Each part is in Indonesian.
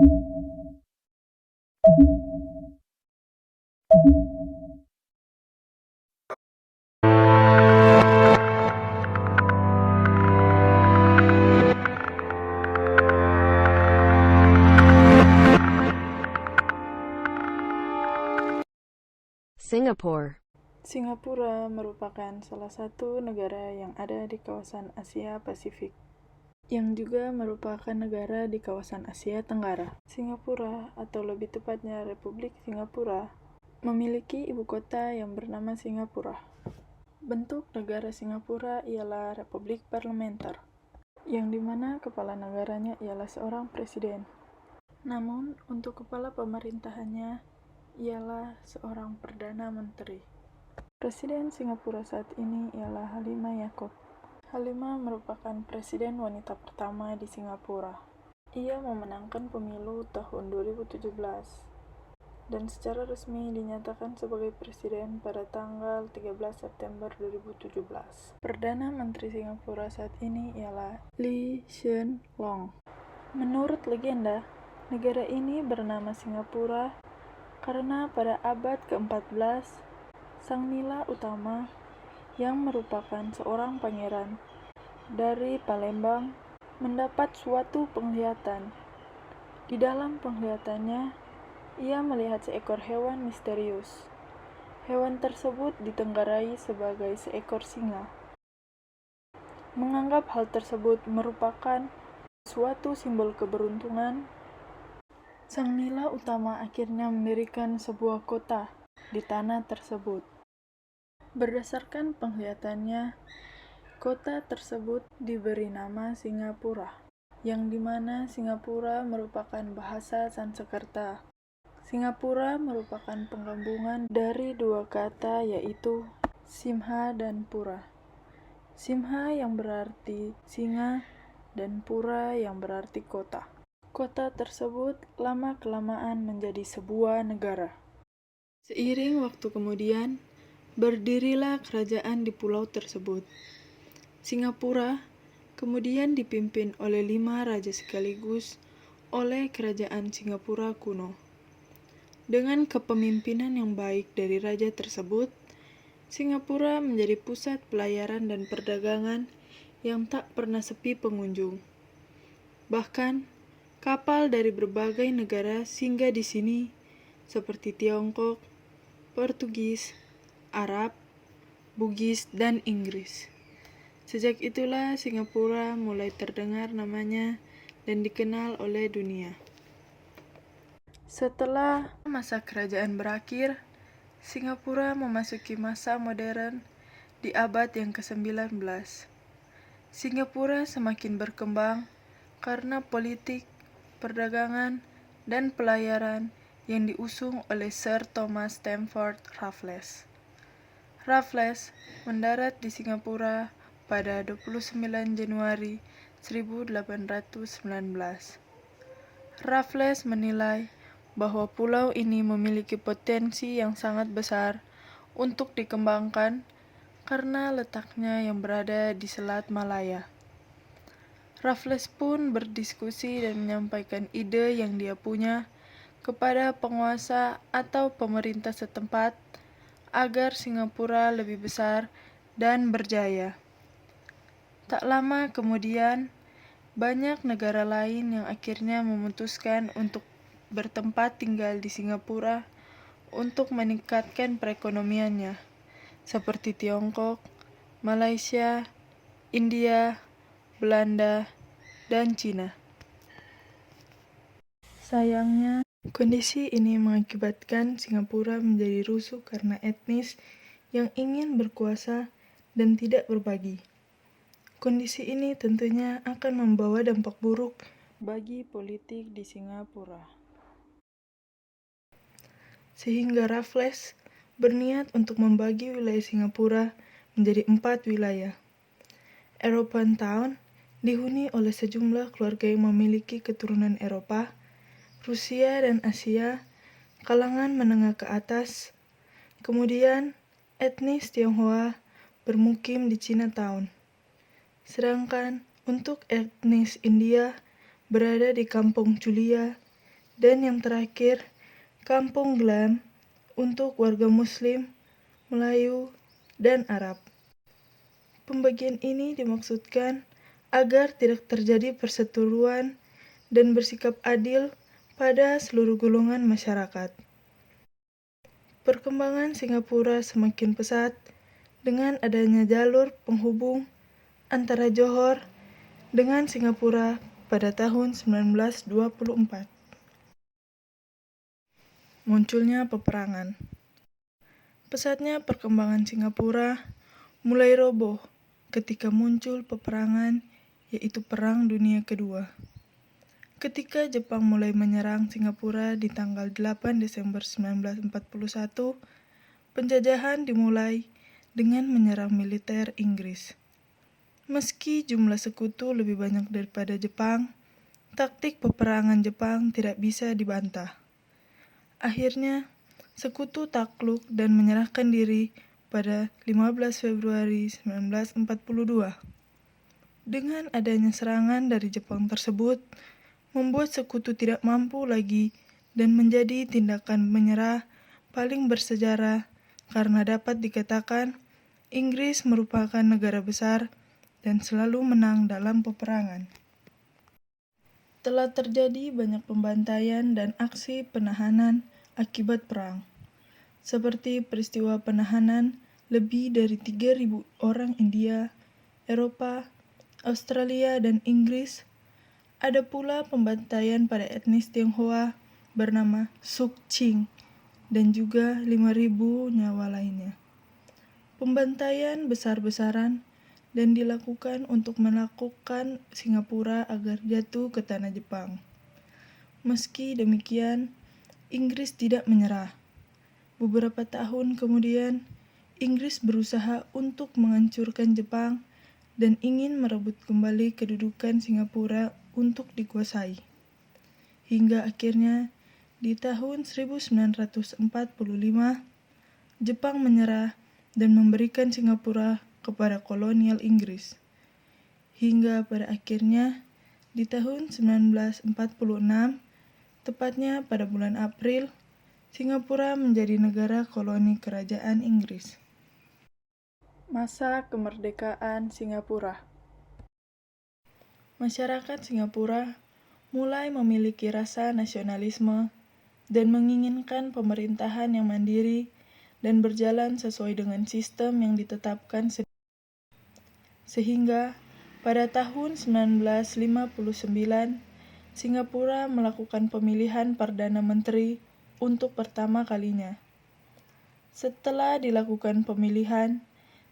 Singapore. Singapura merupakan salah satu negara yang ada di kawasan Asia Pasifik, yang juga merupakan negara di kawasan Asia Tenggara. Singapura, atau lebih tepatnya Republik Singapura, memiliki ibu kota yang bernama Singapura. Bentuk negara Singapura ialah republik parlementer, yang dimana kepala negaranya ialah seorang presiden. Namun, untuk kepala pemerintahannya ialah seorang Perdana Menteri. Presiden Singapura saat ini ialah Halimah Yacob. Halimah merupakan presiden wanita pertama di Singapura. Ia memenangkan pemilu tahun 2017 dan secara resmi dinyatakan sebagai presiden pada tanggal 13 September 2017. Perdana Menteri Singapura saat ini ialah Lee Hsien Loong. Menurut legenda, negara ini bernama Singapura karena pada abad ke-14, Sang Nila Utama yang merupakan seorang pangeran dari Palembang mendapat suatu penglihatan. Di dalam penglihatannya, ia melihat seekor hewan misterius. Hewan tersebut ditenggarai sebagai seekor singa. Menganggap hal tersebut merupakan suatu simbol keberuntungan, Sang Nila Utama akhirnya mendirikan sebuah kota di tanah tersebut. Berdasarkan penglihatannya, kota tersebut diberi nama Singapura, yang dimana Singapura merupakan bahasa Sanskerta. Singapura merupakan penggabungan dari dua kata, yaitu Simha dan Pura. Simha yang berarti singa dan Pura yang berarti kota. Kota tersebut lama-kelamaan menjadi sebuah negara. Seiring waktu kemudian, berdirilah kerajaan di pulau tersebut. Singapura kemudian dipimpin oleh 5 raja sekaligus oleh Kerajaan Singapura kuno. Dengan kepemimpinan yang baik dari raja tersebut, Singapura menjadi pusat pelayaran dan perdagangan yang tak pernah sepi pengunjung. Bahkan, kapal dari berbagai negara singgah di sini, seperti Tiongkok, Portugis, Arab, Bugis, dan Inggris. Sejak itulah Singapura mulai terdengar namanya dan dikenal oleh dunia. Setelah masa kerajaan berakhir, Singapura memasuki masa modern di abad yang ke-19. Singapura semakin berkembang karena politik, perdagangan, dan pelayaran yang diusung oleh Sir Thomas Stamford Raffles. Raffles mendarat di Singapura pada 29 Januari 1819. Raffles menilai bahwa pulau ini memiliki potensi yang sangat besar untuk dikembangkan karena letaknya yang berada di Selat Malaya. Raffles pun berdiskusi dan menyampaikan ide yang dia punya kepada penguasa atau pemerintah setempat agar Singapura lebih besar dan berjaya. Tak lama kemudian, banyak negara lain yang akhirnya memutuskan untuk bertempat tinggal di Singapura untuk meningkatkan perekonomiannya, seperti Tiongkok, Malaysia, India, Belanda, dan Cina. Sayangnya, kondisi ini mengakibatkan Singapura menjadi rusuh karena etnis yang ingin berkuasa dan tidak berbagi. Kondisi ini tentunya akan membawa dampak buruk bagi politik di Singapura. Sehingga Raffles berniat untuk membagi wilayah Singapura menjadi 4 wilayah. European Town dihuni oleh sejumlah keluarga yang memiliki keturunan Eropa, Rusia dan Asia, kalangan menengah ke atas. Kemudian, etnis Tionghoa bermukim di Chinatown. Sedangkan untuk etnis India berada di Kampung Chulia, Dan yang terakhir, Kampung Glam untuk warga Muslim, Melayu, dan Arab. Pembagian ini dimaksudkan agar tidak terjadi perseteruan dan bersikap adil pada seluruh golongan masyarakat. Perkembangan Singapura semakin pesat dengan adanya jalur penghubung antara Johor dengan Singapura pada tahun 1924. Munculnya peperangan. Pesatnya perkembangan Singapura mulai roboh ketika muncul peperangan, yaitu Perang Dunia Kedua. Ketika Jepang mulai menyerang Singapura di tanggal 8 Desember 1941, penjajahan dimulai dengan menyerang militer Inggris. Meski jumlah sekutu lebih banyak daripada Jepang, taktik peperangan Jepang tidak bisa dibantah. Akhirnya, sekutu takluk dan menyerahkan diri pada 15 Februari 1942. Dengan adanya serangan dari Jepang tersebut, membuat sekutu tidak mampu lagi dan menjadi tindakan menyerah paling bersejarah karena dapat dikatakan Inggris merupakan negara besar dan selalu menang dalam peperangan. Telah terjadi banyak pembantaian dan aksi penahanan akibat perang, seperti peristiwa penahanan lebih dari 3.000 orang India, Eropa, Australia, dan Inggris. Ada pula pembantaian pada etnis Tionghoa bernama Suk Ching dan juga 5.000 nyawa lainnya. Pembantaian besar-besaran dan dilakukan untuk melakukan Singapura agar jatuh ke tanah Jepang. Meski demikian, Inggris tidak menyerah. Beberapa tahun kemudian, Inggris berusaha untuk menghancurkan Jepang dan ingin merebut kembali kedudukan Singapura untuk dikuasai. Hingga akhirnya, di tahun 1945, Jepang menyerah dan memberikan Singapura kepada kolonial Inggris. Hingga pada akhirnya, di tahun 1946, tepatnya pada bulan April, Singapura menjadi negara koloni kerajaan Inggris. Masa kemerdekaan Singapura. Masyarakat Singapura mulai memiliki rasa nasionalisme dan menginginkan pemerintahan yang mandiri dan berjalan sesuai dengan sistem yang ditetapkan sehingga pada tahun 1959 Singapura melakukan pemilihan Perdana Menteri untuk pertama kalinya. Setelah dilakukan pemilihan,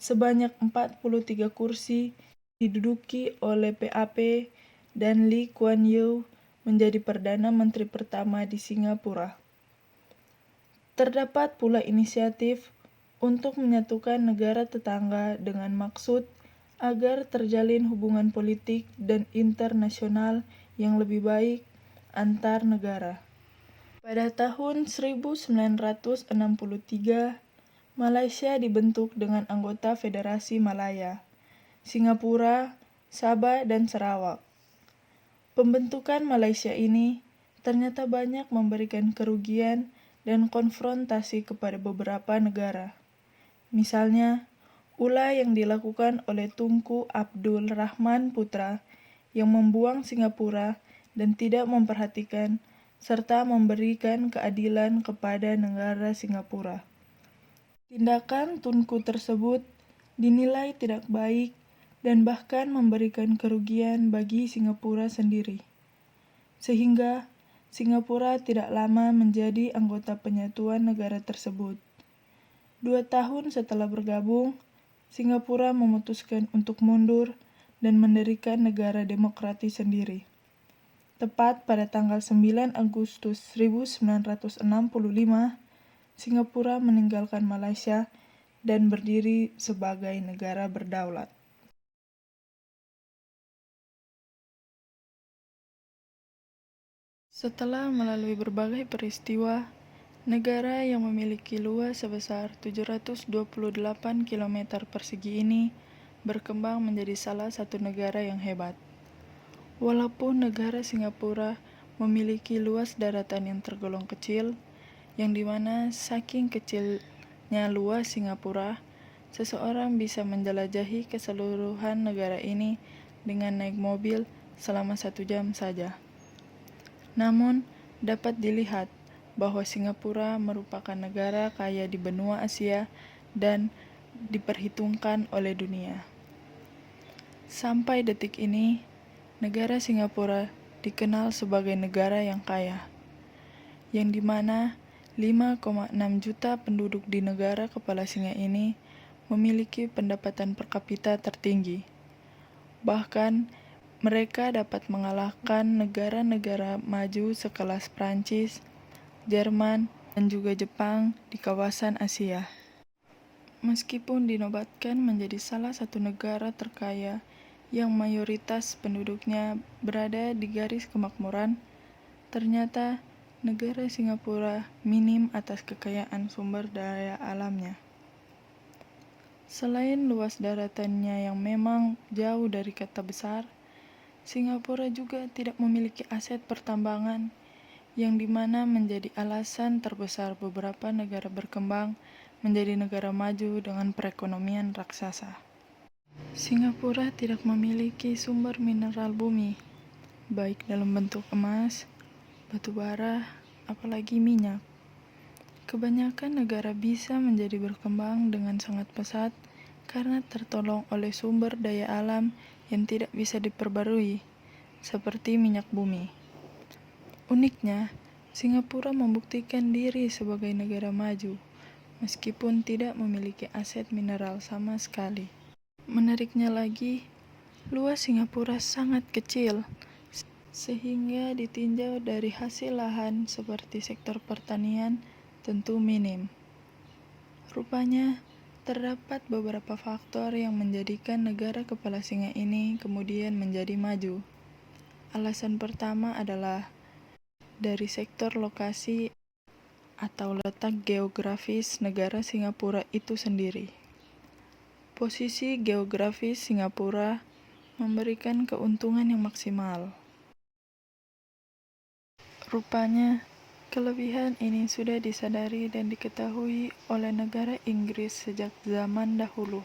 sebanyak 43 kursi diduduki oleh PAP dan Lee Kuan Yew menjadi Perdana Menteri pertama di Singapura. Terdapat pula inisiatif untuk menyatukan negara tetangga dengan maksud agar terjalin hubungan politik dan internasional yang lebih baik antar negara. Pada tahun 1963, Malaysia dibentuk dengan anggota Federasi Malaya, Singapura, Sabah, dan Sarawak. Pembentukan Malaysia ini ternyata banyak memberikan kerugian dan konfrontasi kepada beberapa negara. Misalnya, ulah yang dilakukan oleh Tunku Abdul Rahman Putra yang membuang Singapura dan tidak memperhatikan serta memberikan keadilan kepada negara Singapura. Tindakan Tunku tersebut dinilai tidak baik dan bahkan memberikan kerugian bagi Singapura sendiri. Sehingga Singapura tidak lama menjadi anggota penyatuan negara tersebut. 2 tahun setelah bergabung, Singapura memutuskan untuk mundur dan mendirikan negara demokratis sendiri. Tepat pada tanggal 9 Agustus 1965, Singapura meninggalkan Malaysia dan berdiri sebagai negara berdaulat. Setelah melalui berbagai peristiwa, negara yang memiliki luas sebesar 728 km persegi ini berkembang menjadi salah satu negara yang hebat. Walaupun negara Singapura memiliki luas daratan yang tergolong kecil, yang dimana saking kecilnya luas Singapura, seseorang bisa menjelajahi keseluruhan negara ini dengan naik mobil selama 1 jam saja. Namun, dapat dilihat bahwa Singapura merupakan negara kaya di benua Asia dan diperhitungkan oleh dunia. Sampai detik ini, negara Singapura dikenal sebagai negara yang kaya, yang dimana 5,6 juta penduduk di negara kepala singa ini memiliki pendapatan per kapita tertinggi. Bahkan, mereka dapat mengalahkan negara-negara maju sekelas Prancis, Jerman, dan juga Jepang di kawasan Asia. Meskipun dinobatkan menjadi salah satu negara terkaya yang mayoritas penduduknya berada di garis kemakmuran, ternyata negara Singapura minim atas kekayaan sumber daya alamnya. Selain luas daratannya yang memang jauh dari kata besar, Singapura juga tidak memiliki aset pertambangan, yang dimana menjadi alasan terbesar beberapa negara berkembang menjadi negara maju dengan perekonomian raksasa. Singapura tidak memiliki sumber mineral bumi, baik dalam bentuk emas, batu bara, apalagi minyak. Kebanyakan negara bisa menjadi berkembang dengan sangat pesat karena tertolong oleh sumber daya alam yang tidak bisa diperbarui, seperti minyak bumi. Uniknya, Singapura membuktikan diri sebagai negara maju, meskipun tidak memiliki aset mineral sama sekali. Menariknya lagi, luas Singapura sangat kecil, sehingga ditinjau dari hasil lahan seperti sektor pertanian tentu minim. Rupanya, terdapat beberapa faktor yang menjadikan negara kepala singa ini kemudian menjadi maju. Alasan pertama adalah dari sektor lokasi atau letak geografis negara Singapura itu sendiri. Posisi geografis Singapura memberikan keuntungan yang maksimal. Rupanya, kelebihan ini sudah disadari dan diketahui oleh negara Inggris sejak zaman dahulu.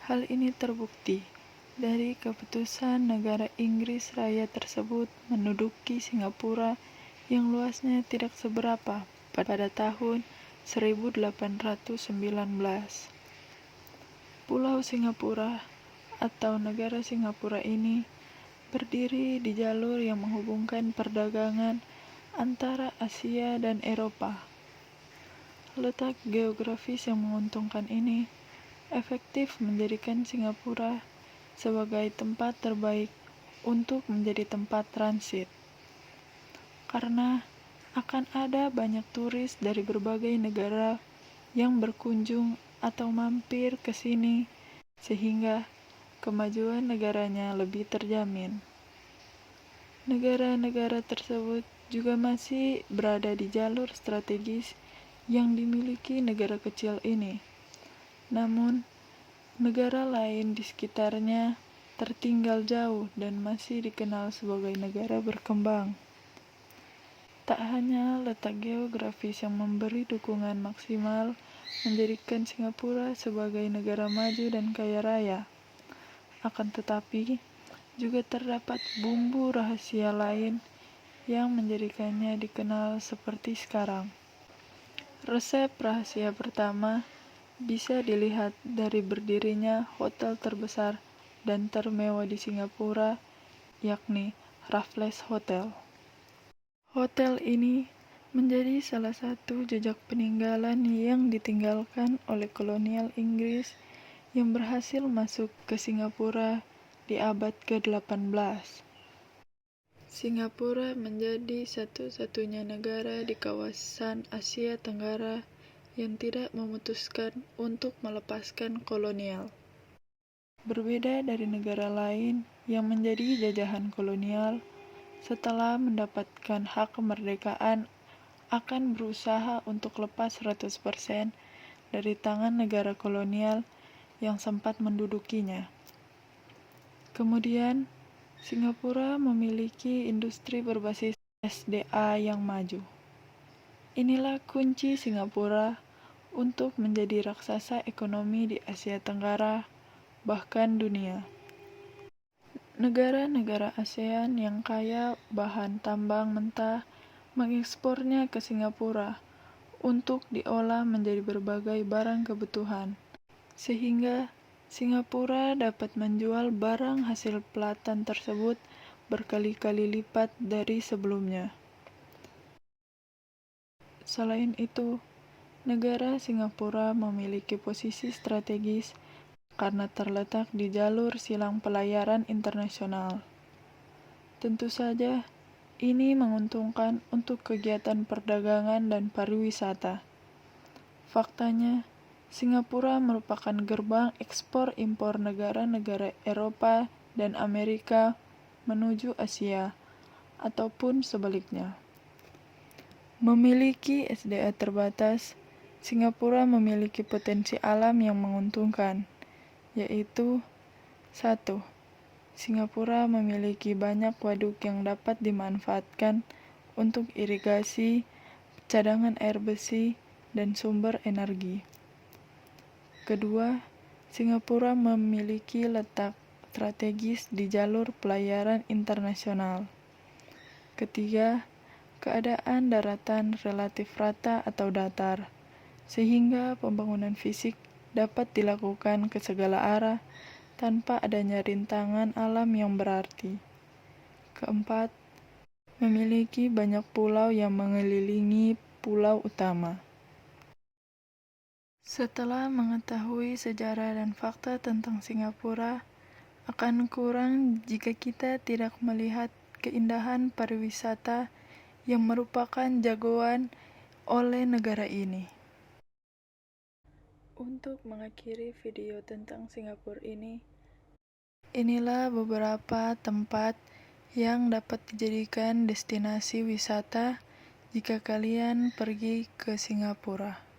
Hal ini terbukti dari keputusan negara Inggris Raya tersebut menduduki Singapura yang luasnya tidak seberapa pada tahun 1819. Pulau Singapura atau negara Singapura ini berdiri di jalur yang menghubungkan perdagangan antara Asia dan Eropa. Letak geografis yang menguntungkan ini efektif menjadikan Singapura sebagai tempat terbaik untuk menjadi tempat transit. Karena akan ada banyak turis dari berbagai negara yang berkunjung atau mampir ke sini, sehingga kemajuan negaranya lebih terjamin. Negara-negara tersebut juga masih berada di jalur strategis yang dimiliki negara kecil ini. Namun, negara lain di sekitarnya tertinggal jauh dan masih dikenal sebagai negara berkembang. Tak hanya letak geografis yang memberi dukungan maksimal menjadikan Singapura sebagai negara maju dan kaya raya, akan tetapi juga terdapat bumbu rahasia lain yang menjadikannya dikenal seperti sekarang. Resep rahasia pertama bisa dilihat dari berdirinya hotel terbesar dan termewah di Singapura, yakni Raffles Hotel. Hotel ini menjadi salah satu jejak peninggalan yang ditinggalkan oleh kolonial Inggris yang berhasil masuk ke Singapura di abad ke-18. Singapura menjadi satu-satunya negara di kawasan Asia Tenggara yang tidak memutuskan untuk melepaskan kolonial. Berbeda dari negara lain yang menjadi jajahan kolonial, setelah mendapatkan hak kemerdekaan akan berusaha untuk lepas 100% dari tangan negara kolonial yang sempat mendudukinya. Kemudian, Singapura memiliki industri berbasis SDA yang maju. Inilah kunci Singapura untuk menjadi raksasa ekonomi di Asia Tenggara, bahkan dunia. Negara-negara ASEAN yang kaya bahan tambang mentah mengekspornya ke Singapura untuk diolah menjadi berbagai barang kebutuhan, sehingga Singapura dapat menjual barang hasil pelatan tersebut berkali-kali lipat dari sebelumnya. Selain itu, negara Singapura memiliki posisi strategis karena terletak di jalur silang pelayaran internasional. Tentu saja, ini menguntungkan untuk kegiatan perdagangan dan pariwisata. Faktanya, Singapura merupakan gerbang ekspor-impor negara-negara Eropa dan Amerika menuju Asia, ataupun sebaliknya. Memiliki SDA terbatas, Singapura memiliki potensi alam yang menguntungkan, yaitu 1. Singapura memiliki banyak waduk yang dapat dimanfaatkan untuk irigasi, cadangan air bersih, dan sumber energi. Kedua, Singapura memiliki letak strategis di jalur pelayaran internasional. Ketiga, keadaan daratan relatif rata atau datar, sehingga pembangunan fisik dapat dilakukan ke segala arah tanpa adanya rintangan alam yang berarti. Keempat, memiliki banyak pulau yang mengelilingi pulau utama. Setelah mengetahui sejarah dan fakta tentang Singapura, akan kurang jika kita tidak melihat keindahan pariwisata yang merupakan jagoan oleh negara ini. Untuk mengakhiri video tentang Singapura ini, inilah beberapa tempat yang dapat dijadikan destinasi wisata jika kalian pergi ke Singapura.